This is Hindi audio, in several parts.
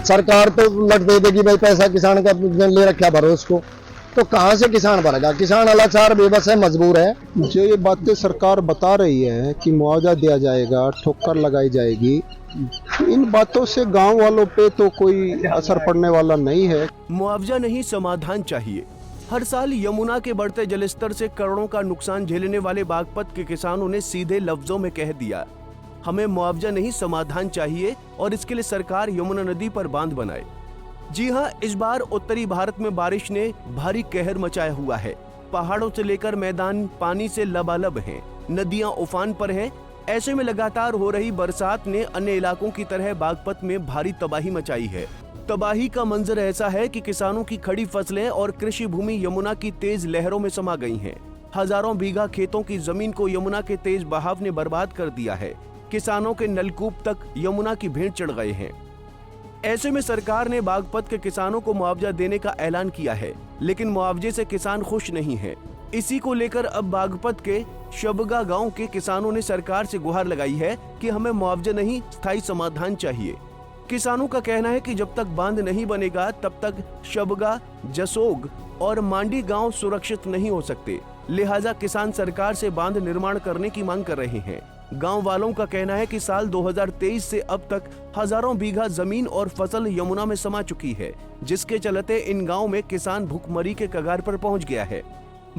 सरकार तो लट दे देगी भाई पैसा किसान का ले रखा भरो उसको, तो कहाँ से किसान भरेगा? किसान लाचार बेबस है, मजबूर है। जो ये बातें सरकार बता रही है कि मुआवजा दिया जाएगा, ठोकर लगाई जाएगी, इन बातों से गांव वालों पे तो कोई असर पड़ने वाला नहीं है। मुआवजा नहीं, समाधान चाहिए। हर साल यमुना के बढ़ते जलस्तर से करोड़ों का नुकसान झेलने वाले बागपत के किसानों ने सीधे लफ्जों में कह दिया, हमें मुआवजा नहीं समाधान चाहिए और इसके लिए सरकार यमुना नदी पर बांध बनाए। जी हां, इस बार उत्तरी भारत में बारिश ने भारी कहर मचाया हुआ है। पहाड़ों से लेकर मैदान पानी से लबालब हैं, नदियां उफान पर हैं। ऐसे में लगातार हो रही बरसात ने अन्य इलाकों की तरह बागपत में भारी तबाही मचाई है। तबाही का मंजर ऐसा है कि किसानों की खड़ी फसलें और कृषि भूमि यमुना की तेज लहरों में समा गई हैं। हजारों बीघा खेतों की जमीन को यमुना के तेज बहाव ने बर्बाद कर दिया है। किसानों के नलकूप तक यमुना की भेंट चढ़ गए हैं। ऐसे में सरकार ने बागपत के किसानों को मुआवजा देने का ऐलान किया है, लेकिन मुआवजे से किसान खुश नहीं है। इसी को लेकर अब बागपत के शबगा गांव के किसानों ने सरकार से गुहार लगाई है कि हमें मुआवजा नहीं, स्थायी समाधान चाहिए। किसानों का कहना है कि जब तक बांध नहीं बनेगा तब तक शबगा, जसोग और मांडी गांव सुरक्षित नहीं हो सकते। लिहाजा किसान सरकार से बांध निर्माण करने की मांग कर रहे हैं। गांव वालों का कहना है कि साल 2023 से अब तक हजारों बीघा जमीन और फसल यमुना में समा चुकी है, जिसके चलते इन गांव में किसान भूखमरी के कगार पर पहुंच गया है।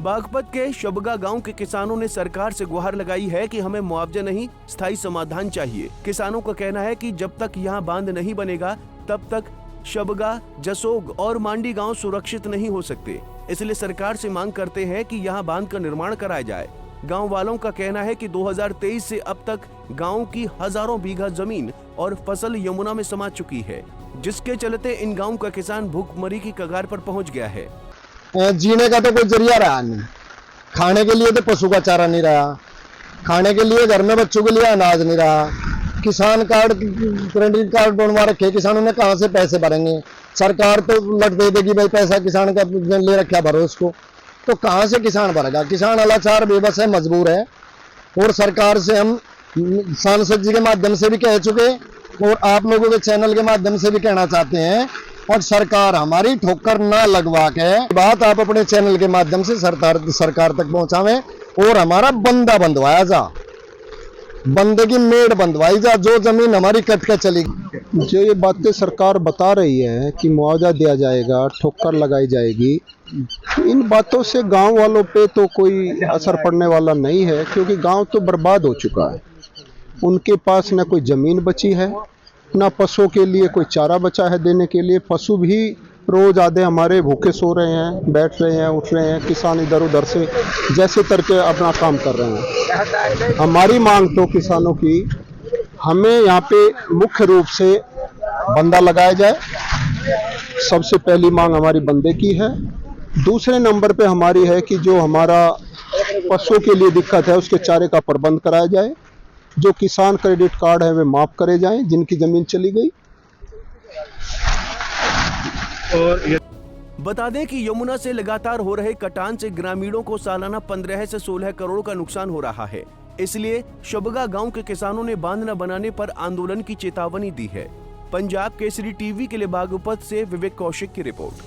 बागपत के शबगा गांव के किसानों ने सरकार से गुहार लगाई है कि हमें मुआवजा नहीं, स्थायी समाधान चाहिए। किसानों का कहना है कि जब तक यहां बांध नहीं बनेगा तब तक शबगा, जसोग और मांडी गांव सुरक्षित नहीं हो सकते। इसलिए सरकार से मांग करते हैं कि यहां बांध का निर्माण कराया जाए। गांव वालों का कहना है कि 2023 से अब तक गांव की हजारों बीघा जमीन और फसल यमुना में समा चुकी है, जिसके चलते इन गांव का किसान भूखमरी की कगार पर पहुंच गया है। जीने का तो कोई जरिया रहा नहीं, खाने के लिए तो पशु का चारा नहीं रहा, खाने के लिए घर में बच्चों के लिए अनाज नहीं रहा। किसान कार्ड, क्रेडिट कार्ड बनवा रखे, किसानों ने कहाँ से पैसे भरेंगे? सरकार तो लट दे देगी भाई पैसा किसान का ले रखा भरो उसको, तो कहाँ से किसान भरेगा? किसान लाचार बेबस है, मजबूर है। और सरकार से हम सांसद जी के माध्यम से भी कह चुके और आप लोगों के चैनल के माध्यम से भी कहना चाहते हैं, और सरकार हमारी ठोकर ना लगवा के बात आप अपने चैनल के माध्यम से सरकार तक पहुंचावें और हमारा बंदा बंधवाया जा, बंदे की मेड़ बंधवाई जा, जो जमीन हमारी कट के चली। जो ये बातें सरकार बता रही है कि मुआवजा दिया जाएगा, ठोकर लगाई जाएगी, इन बातों से गांव वालों पे तो कोई असर पड़ने वाला नहीं है, क्योंकि गांव तो बर्बाद हो चुका है। उनके पास न कोई ज़मीन बची है, ना पशुओं के लिए कोई चारा बचा है देने के लिए। पशु भी रोज आधे हमारे भूखे सो रहे हैं, बैठ रहे हैं, उठ रहे हैं। किसान इधर उधर से जैसे करके अपना काम कर रहे हैं। हमारी मांग तो किसानों की, हमें यहाँ पे मुख्य रूप से बंदा लगाया जाए। सबसे पहली मांग हमारी बंदे की है। दूसरे नंबर पे हमारी है कि जो हमारा पशुओं के लिए दिक्कत है उसके चारे का प्रबंध कराया जाए। जो किसान क्रेडिट कार्ड है वे माफ करे जाएं जिनकी जमीन चली गई। और बता दें कि यमुना से लगातार हो रहे कटान से ग्रामीणों को सालाना 15 से 16 करोड़ का नुकसान हो रहा है। इसलिए शबगा गांव के किसानों ने बांध न बनाने पर आंदोलन की चेतावनी दी है। पंजाब केसरी टीवी के लिए बागपत से विवेक कौशिक की रिपोर्ट।